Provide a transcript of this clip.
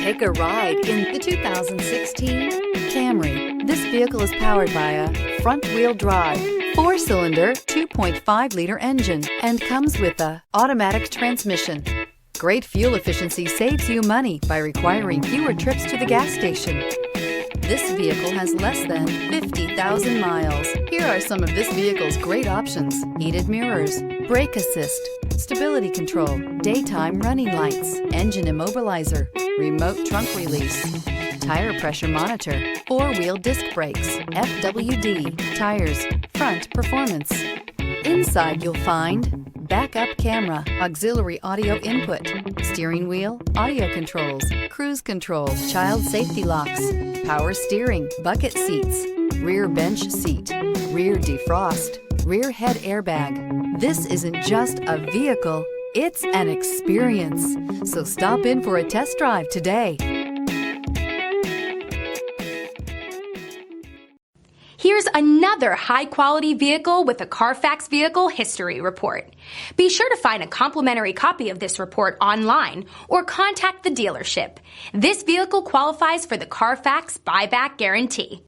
Take a ride in the 2016 Camry. This vehicle is powered by a front-wheel drive, 4-cylinder, 2.5-liter engine and comes with a automatic transmission. Great fuel efficiency saves you money by requiring fewer trips to the gas station. This vehicle has less than 50,000 miles. Here are some of this vehicle's great options: heated mirrors, brake assist, stability control, daytime running lights, engine immobilizer, remote trunk release, tire pressure monitor, 4-wheel disc brakes, FWD, tires, front performance. Inside you'll find backup camera, auxiliary audio input, steering wheel audio controls, cruise control, child safety locks, power steering, bucket seats, rear bench seat, rear defrost, rear head airbag. This isn't just a vehicle, it's an experience. So stop in for a test drive today. Here's another high-quality vehicle with a CARFAX Vehicle History Report. Be sure to find a complimentary copy of this report online or contact the dealership. This vehicle qualifies for the CARFAX Buyback Guarantee.